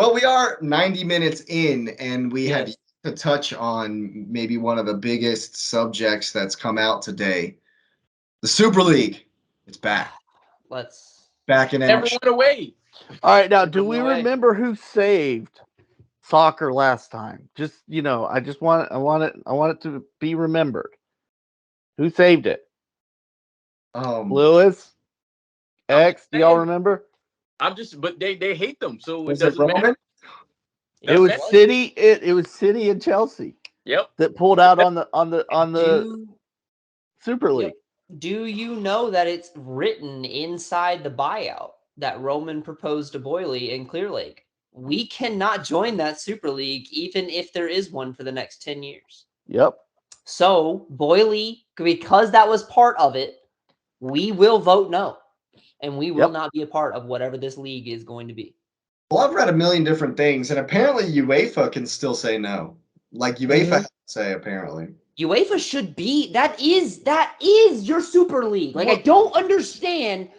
Well, we are 90 minutes in, and we have Yes. to touch on maybe one of the biggest subjects that's come out today. The Super League. It's back. Let's. Back in Never action. went away. All right, now Never do we went away. remember who saved soccer last time? Just I want it to be remembered. Who saved it? Lewis? I'm just X, do y'all saying. remember? But they hate them, so it Was it doesn't matter. Roman? It was City. It was City and Chelsea Yep. that pulled out on the Do Super League. do you know that it's written inside the buyout that Roman proposed to Boyle in Clear Lake? We cannot join that Super League even if there is one for the next 10 years. Yep. So Boyle, because that was part of it, we will vote no. And we will not be a part of whatever this league is going to be. Well, I've read a million different things, and apparently UEFA can still say no. Like UEFA has to say, apparently. UEFA should be that is your Super League. Like, I don't understand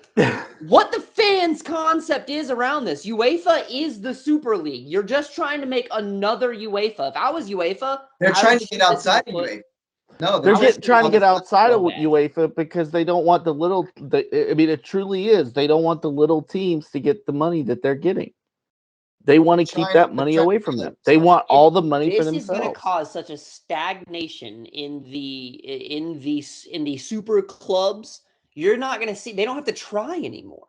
what the fans' concept is around this. UEFA is the Super League. You're just trying to make another UEFA. If I was UEFA, They're I trying would to get shoot this in outside the of foot. UEFA. No, They're trying to get outside of so bad. UEFA because they don't want I mean, it truly is. They don't want the little teams to get the money that they're getting. They want to keep that money away from them. They want all the money for This is going to themselves. cause such a stagnation in the super clubs. You're not going to see. They don't have to try anymore.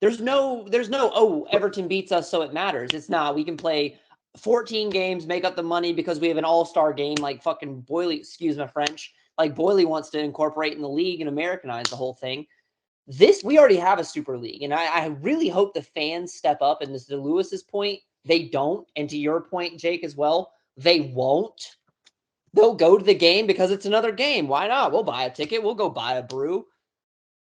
There's no. Oh, Everton beats us, so it matters. It's not. We can play 14 games, make up the money because we have an all-star game like fucking Boyle. Excuse my French. Like Boyle wants to incorporate in the league and Americanize the whole thing. We already have a Super League, and I really hope the fans step up. And this to Lewis's point, they don't, and to your point, Jake, as well, they won't. They'll go to the game because it's another game. Why not? We'll buy a ticket. We'll go buy a brew.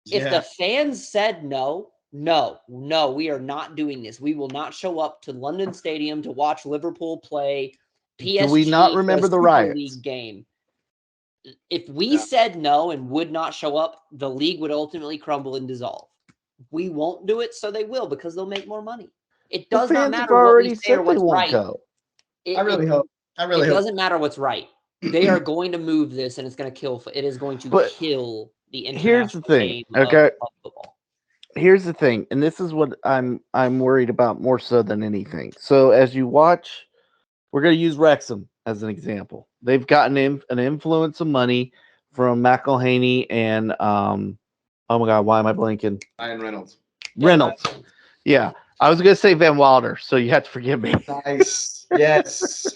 Yeah. If the fans said no, we are not doing this. We will not show up to London Stadium to watch Liverpool play PSG. Do we not remember the Super riots? League game? If we said no and would not show up, the league would ultimately crumble and dissolve. We won't do it, so they will because they'll make more money. It does not matter what we say or what's right. I really hope. It doesn't matter what's right. They are going to move this, and it's going to kill. It is going to kill the international Here's the thing, game okay? of football. Here's the thing, and this is what I'm worried about more so than anything. So as you watch, we're going to use Wrexham as an example. They've gotten an influence of money from McElhaney and oh my god, why am I blanking? Ryan Reynolds. Yeah, I was going to say Van Wilder, so you have to forgive me. Nice. Yes.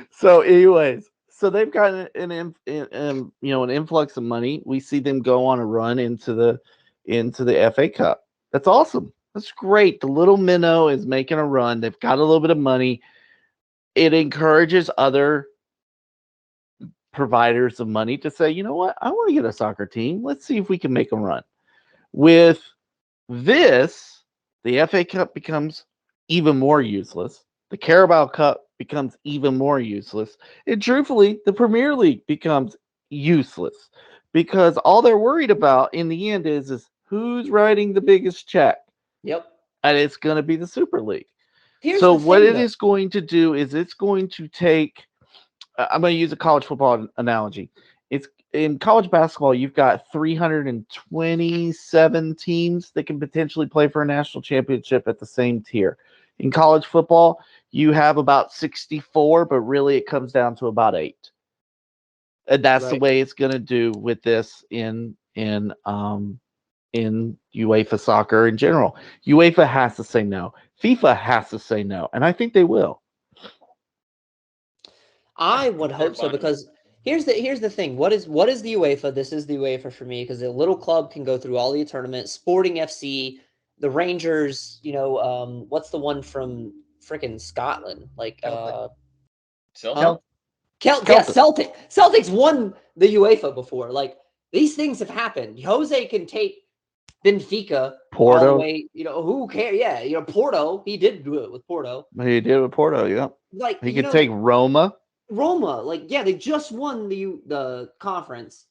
So, anyways, so they've got an influx of money. We see them go on a run into the FA Cup. That's awesome. That's great. The little minnow is making a run. They've got a little bit of money. It encourages other providers of money to say, you know what, I want to get a soccer team. Let's see if we can make a run. With this, the FA Cup becomes even more useless. The Carabao Cup becomes even more useless. And truthfully, the Premier League becomes useless because all they're worried about in the end is who's writing the biggest check. Yep. And it's going to be the Super League. Here's so the what thing, it though. is going to do is it's going to take, I'm going to use a college football analogy. It's in college basketball, you've got 327 teams that can potentially play for a national championship at the same tier. In college football, you have about 64, but really it comes down to about 8. And that's the way it's going to do with this in UEFA soccer in general. UEFA has to say no. FIFA has to say no, and I think they will. I would hope so because here's the thing. What is the UEFA? This is the UEFA for me because a little club can go through all the tournaments. Sporting FC, the Rangers. What's the one from freaking Scotland? Like Celtic. Yeah, Celtic. Celtics won the UEFA before. Like these things have happened. Jose can take Benfica Porto. all the way. Who cares? Yeah, Porto. He did do it with Porto. He did with Porto. Yeah, like he could take Roma. They just won the conference.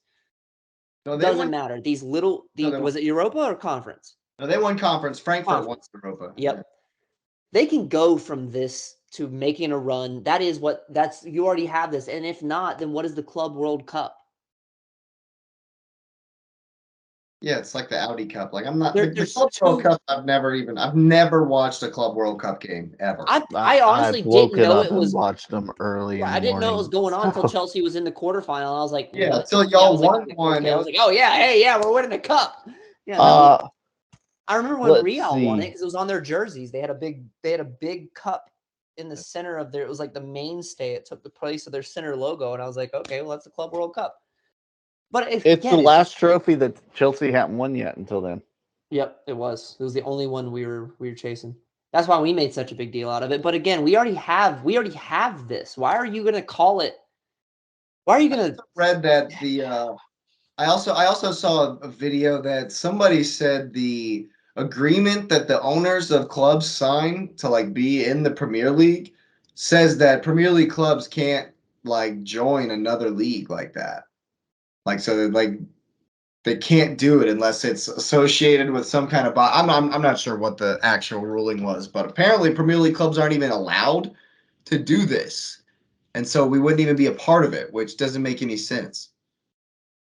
No, Doesn't matter. Was it Europa or conference? No, they won conference. Frankfurt won Europa. Yep. they can go from this to making a run. You already have this. And if not, then what is the Club World Cup? Yeah, it's like the Audi Cup. Like I'm not There- the there's Club World two- Cup. I've never watched a Club World Cup game ever. I honestly I've didn't woken know up it and was. watched them early in the I didn't know it was morning. going on until So, Chelsea was in the quarterfinal. I was like, Yeah, what? until I y'all was like, won one. I was like, oh yeah, hey, yeah, we're winning the cup. Yeah, no, uh, I remember when let's Real won it see. because it was on their jerseys. They had a big cup in the center of their. It was like the mainstay. It took the place of their center logo, and I was like, okay, well that's the Club World Cup. But It's the last trophy that Chelsea hadn't won yet until then. Yep, it was. It was the only one we were chasing. That's why we made such a big deal out of it. But again, we already have this. Why are you gonna call it? Why are you gonna? Read that I also saw a video that somebody said the agreement that the owners of clubs sign to like be in the Premier League says that Premier League clubs can't like join another league like that. Like so that like they can't do it unless it's associated with some kind of I'm not sure what the actual ruling was, but apparently Premier League clubs aren't even allowed to do this. And so we wouldn't even be a part of it, which doesn't make any sense.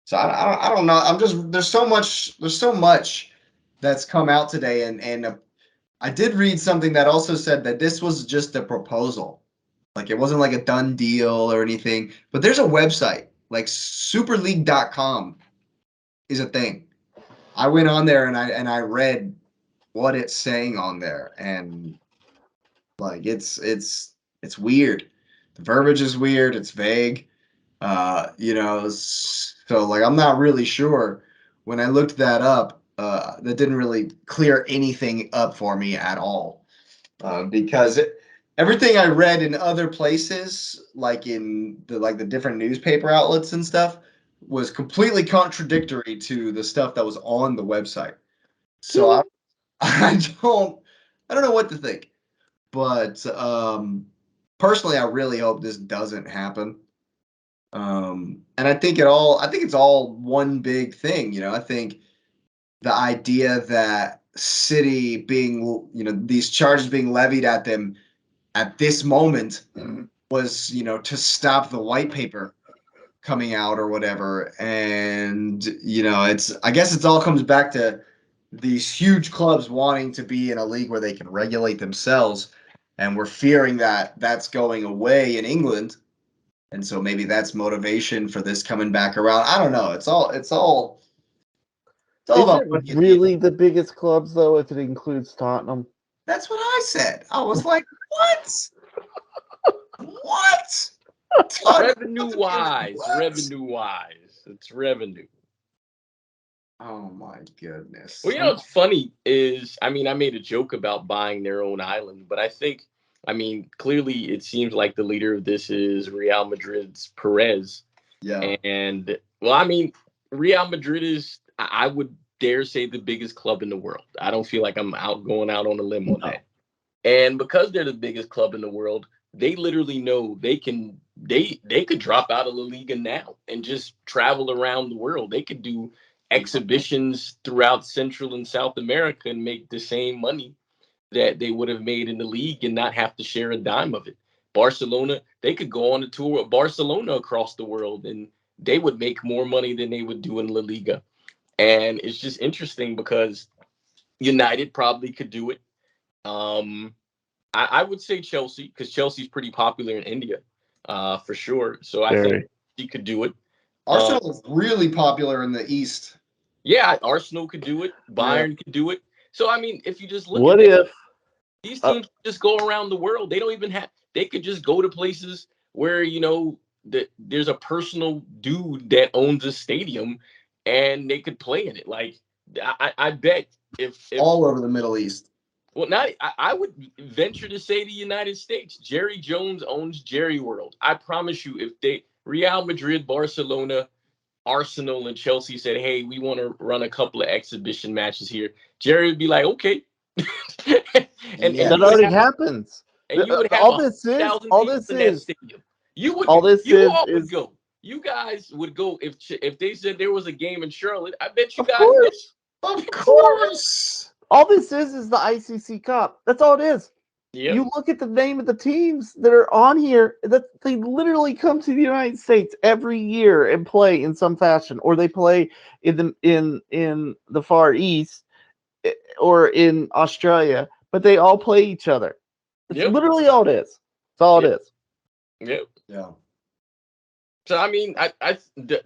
So I don't know. I'm just there's so much that's come out today, and I did read something that also said that this was just a proposal, like it wasn't like a done deal or anything. But there's a website like SuperLeague.com is a thing. I went on there and I read what it's saying on there, and like it's weird. The verbiage is weird. It's vague. So like I'm not really sure. When I looked that up, that didn't really clear anything up for me at all. Because everything I read in other places, like in the different newspaper outlets and stuff, was completely contradictory to the stuff that was on the website. So I don't know what to think. But personally, I really hope this doesn't happen. And I think it's all one big thing. I think the idea that City being, these charges being levied at them at this moment was, to stop the white paper coming out or whatever. And, I guess it all comes back to these huge clubs wanting to be in a league where they can regulate themselves. And we're fearing that that's going away in England. And so maybe that's motivation for this coming back around. I don't know. It's all Is about it money at the end. really the biggest clubs though? If it includes Tottenham, That's what I said. I was like, what? What? Revenue wise, What? it's revenue. Oh my goodness. Well, what's funny is, I mean, I made a joke about buying their own island, but clearly it seems like the leader of this is Real Madrid's Perez. Yeah. And, Real Madrid is, I would dare say, the biggest club in the world. I don't feel like I'm going out on a limb on that. And because they're the biggest club in the world, they literally know they could drop out of La Liga now and just travel around the world. They could do exhibitions throughout Central and South America and make the same money that they would have made in the league and not have to share a dime of it. Barcelona, they could go on a tour of Barcelona across the world and they would make more money than they would do in La Liga. And it's just interesting because United probably could do it. I would say Chelsea, because Chelsea's pretty popular in India, for sure. So I think she could do it. Arsenal is really popular in the East. Yeah, Arsenal could do it. Bayern could do it. So if you just look what at if these teams just go around the world, they don't even have. They could just go to places where there's a personal dude that owns a stadium, and they could play in it. Like I bet if all over the Middle East. Well, now I would venture to say the United States. Jerry Jones owns Jerry World. I promise you, if Real Madrid, Barcelona, Arsenal, and Chelsea said, "Hey, we want to run a couple of exhibition matches here," Jerry would be like, "Okay." and Yeah. that you would already have, happens? and you would have All this is 1,000 all people this in that is stadium. You would. all this You is all would is go. You guys would go if they said there was a game in Charlotte. I bet you of guys would. course. Of course. All this is the ICC Cup. That's all it is. Yeah. You look at the name of the teams that are on here, that they literally come to the United States every year and play in some fashion, or they play in the Far East or in Australia, but they all play each other. It's Yep. literally all it is. It's all Yep. it is. Yeah. Yeah. So I mean,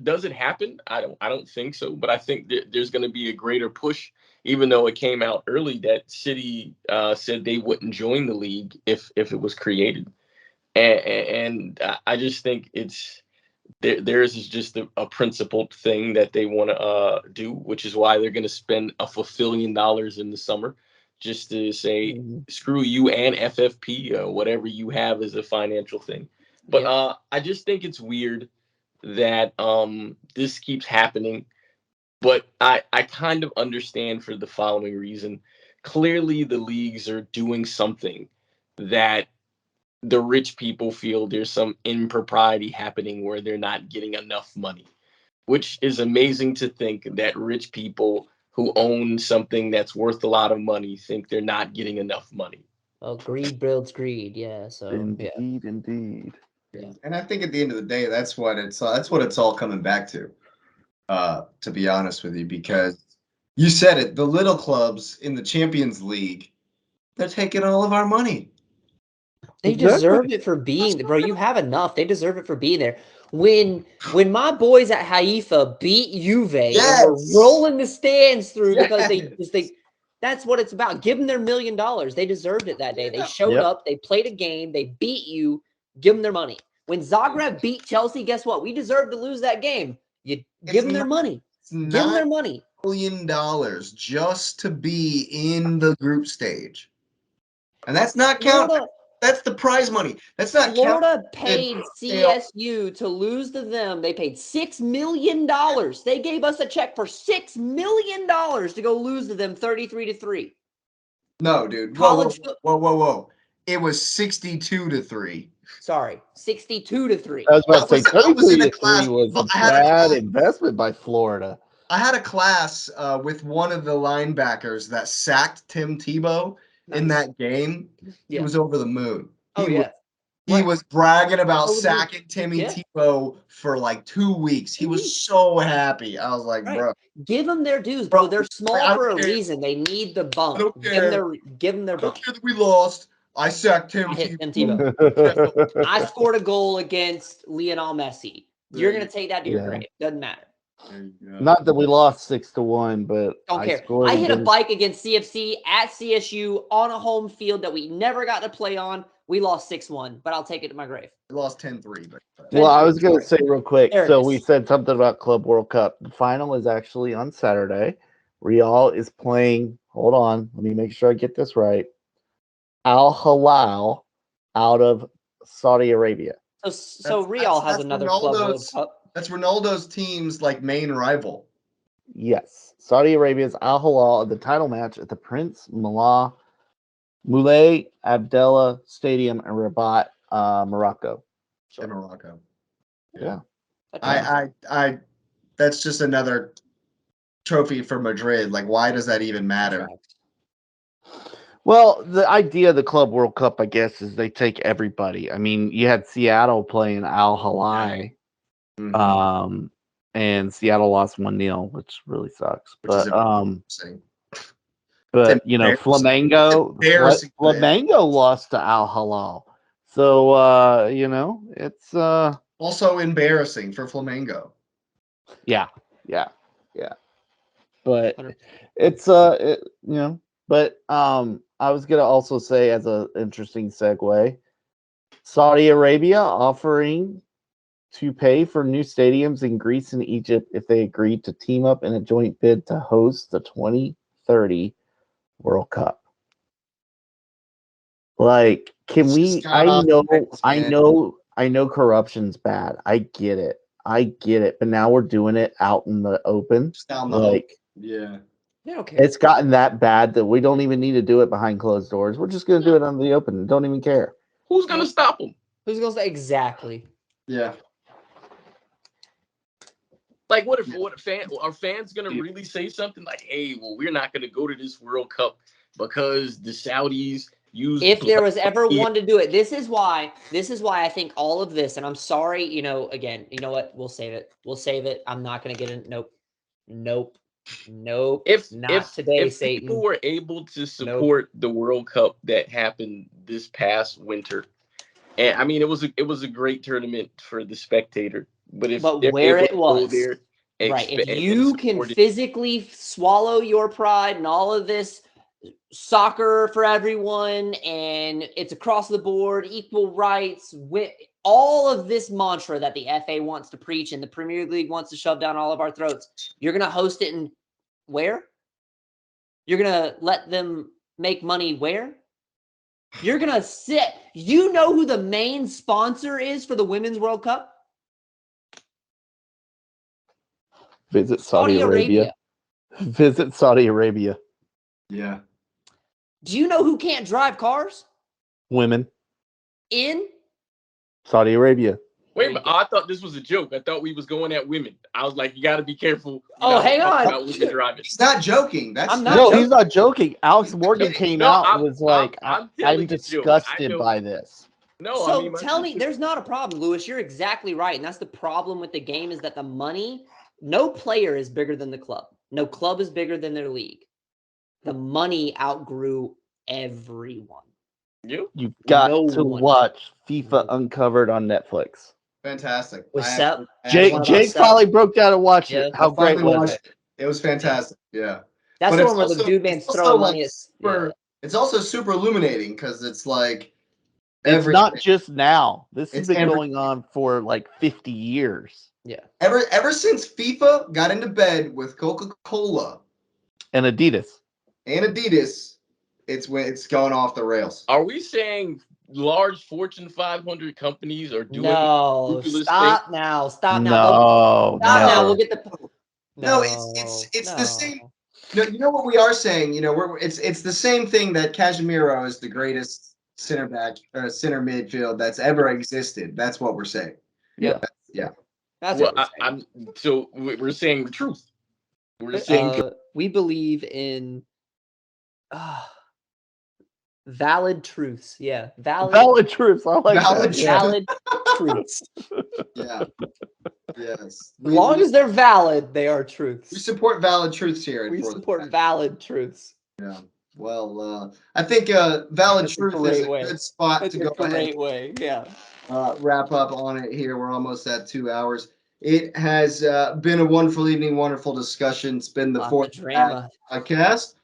does it happen? I don't think so, but I think that there's going to be a greater push, even though it came out early that City said they wouldn't join the league if it was created, and I just think theirs is just a principled thing that they want to do, which is why they're going to spend a $1 billion in the summer just to say screw you and FFP, whatever you have as a financial thing. But Yep. I just think it's weird that this keeps happening. But I kind of understand for the following reason. Clearly, the leagues are doing something that the rich people feel there's some impropriety happening where they're not getting enough money, which is amazing to think that rich people who own something that's worth a lot of money think they're not getting enough money. Oh, greed builds greed. Yeah. So yeah. Indeed. Yeah. And I think at the end of the day, that's what it's all coming back to be honest with you, because you said it, the little clubs in the Champions League, they're taking all of our money. They Exactly. deserve it for being there, bro. You have enough. They deserve it for being there. When my boys at Haifa beat Juve and were Yes. rolling the stands through because Yes. they that's what it's about. Give them their $1 million. They deserved it that day. They Yeah. showed Yep. up, they played a game, they beat you, give them their money. When Zagreb beat Chelsea, guess what? We deserved to lose that game. You give them their money. It's Give them their money. $9 million just to be in the group stage. And that's not counting. Florida, That's the prize money. That's not counting. Florida paid CSU to lose to them. They paid $6 million. They gave us a check for $6 million to go lose to them 33-3. No, dude. College. Whoa. It was 62-3. Sorry, 62-3. I was about to say I was in a 33 to 3 class. was a I had a bad class. investment by Florida. I had a class with one of the linebackers that sacked Tim Tebow in Nice. that game. He Yeah. was over the moon. Oh, yeah. He was bragging about Over the moon. sacking Timmy Yeah. Tebow for like 2 weeks. He 2 was weeks. so happy. I was like, Right. bro. Give them their dues, bro. They're small I for don't a care. reason. They need the bump. I don't care. Give them their I don't bump. care that we lost. I sacked Tim I hit Tim Tebow. Tebow. I scored a goal against Lionel Messi. You're There gonna take that to your Yeah. grave. Doesn't matter. There you go. Not that we lost 6-1, but Don't I care. scored I hit a against- bike against CFC at CSU on a home field that we never got to play on. We lost 6-1, but I'll take it to my grave. We lost 10-3, but Well, I was going to Sorry. say real quick. There it So is. we said something about Club World Cup. The final is actually on Saturday. Real is playing. Hold on, let me make sure I get this right. Al Hilal out of Saudi Arabia. So Real has another Club World Cup. That's Ronaldo's team's like main rival. Yes, Saudi Arabia's Al Hilal in the title match at the Prince Moulay Abdallah Stadium in Rabat, Morocco. In Morocco. Yeah. I that's just another trophy for Madrid. Like, why does that even matter? Well, the idea of the Club World Cup, I guess, is they take everybody. I mean, you had Seattle playing Al Hilal, Mhm. and Seattle lost 1-0, which really sucks. Which is But It's you know, embarrassing. Flamengo for them. Flamengo lost to Al Hilal. So you know, it's Also embarrassing for Flamengo. yeah. But 100%. it's you know, but I was gonna also say, as an interesting segue, Saudi Arabia offering to pay for new stadiums in Greece and Egypt if they agreed to team up in a joint bid to host the 2030 World Cup. Like, can It's we? just got off the rails, man. I know corruption's bad. I get it. But now we're doing it out in the open. Just down the Like, yeah. They don't care. it's gotten that bad that we don't even need to do it behind closed doors. We're just gonna do it on the open. Don't even care. Who's gonna stop them? Who's gonna say exactly? Yeah. Like, what are fans gonna really say something like, "Hey, well, we're not gonna go to this World Cup because the Saudis use. If there was ever Yeah. one to do it, this is why I think all of this, and I'm sorry, again, you know what? We'll save it. We'll save it. I'm not gonna get in. Nope. Not today, if Satan. people were able to support the World Cup that happened this past winter, and I mean it was a great tournament for the spectator, but if they're where able it to go was, there, right? If and you can support it, physically swallow your pride and all of this soccer for everyone, and it's across the board, equal rights, all of this mantra that the FA wants to preach and the Premier League wants to shove down all of our throats, you're going to host it in where? You're going to let them make money where? You're going to sit. You know who the main sponsor is for the Women's World Cup? Visit Saudi Arabia. Visit Saudi Arabia. Yeah. Do you know who can't drive cars? Women. In Saudi Arabia. wait a minute, I thought this was a joke. I thought we was going at women. I was like, you got to be careful. Oh, hang on. About women driving. He's not joking. That's I'm not No, joking. he's not joking. Alex Morgan came No, out and was like, I'm telling I'm a joke. disgusted I know. by this. No, So I mean, tell me, there's not a problem, Lewis. You're exactly right. And that's the problem with the game is that the money, no player is bigger than the club. No club is bigger than their league. The money outgrew everyone. you. You've got No to one. watch FIFA Uncovered on Netflix. fantastic. With I Sep? actually- I Jake one of actually- us Jake Sep? finally broke down and watched Yeah. it. How I great finally was watched it? It was fantastic. Yeah. That's But the it's one where the also- dude man's it's also, throwing like, money at. super- It's also super illuminating because it's like It's not just now. This has It's been every- going on for like 50 years. Yeah. ever since FIFA got into bed with Coca-Cola And Adidas. and Adidas, it's going off the rails. Are we saying large Fortune 500 companies are doing? No, ridiculous stop now. Stop now. No, Stop now. never. We'll get the. No, it's the same. No, you know what we are saying? It's the same thing that Casemiro is the greatest center back or center midfield that's ever existed. That's what we're saying. Yeah. That's Well, what we're saying. so we're saying the truth. We're saying We believe in valid truths. Yeah, Valid truths. I like Valid that. Yeah. valid truths. Yeah. Yes. As long as they're valid, they are we truths. support valid truths here. We For the support valid truths. Well, I think valid That's a truth is great a way. good spot That's to a go ahead great way. Yeah. wrap up on it here. We're almost at 2 hours. It has been a wonderful evening, wonderful discussion. It's been the Lots fourth of drama. podcast.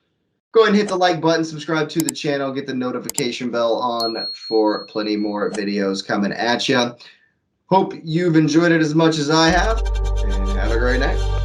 Go ahead and hit the like button, subscribe to the channel, get the notification bell on for plenty more videos coming at you. Hope you've enjoyed it as much as I have, and have a great night.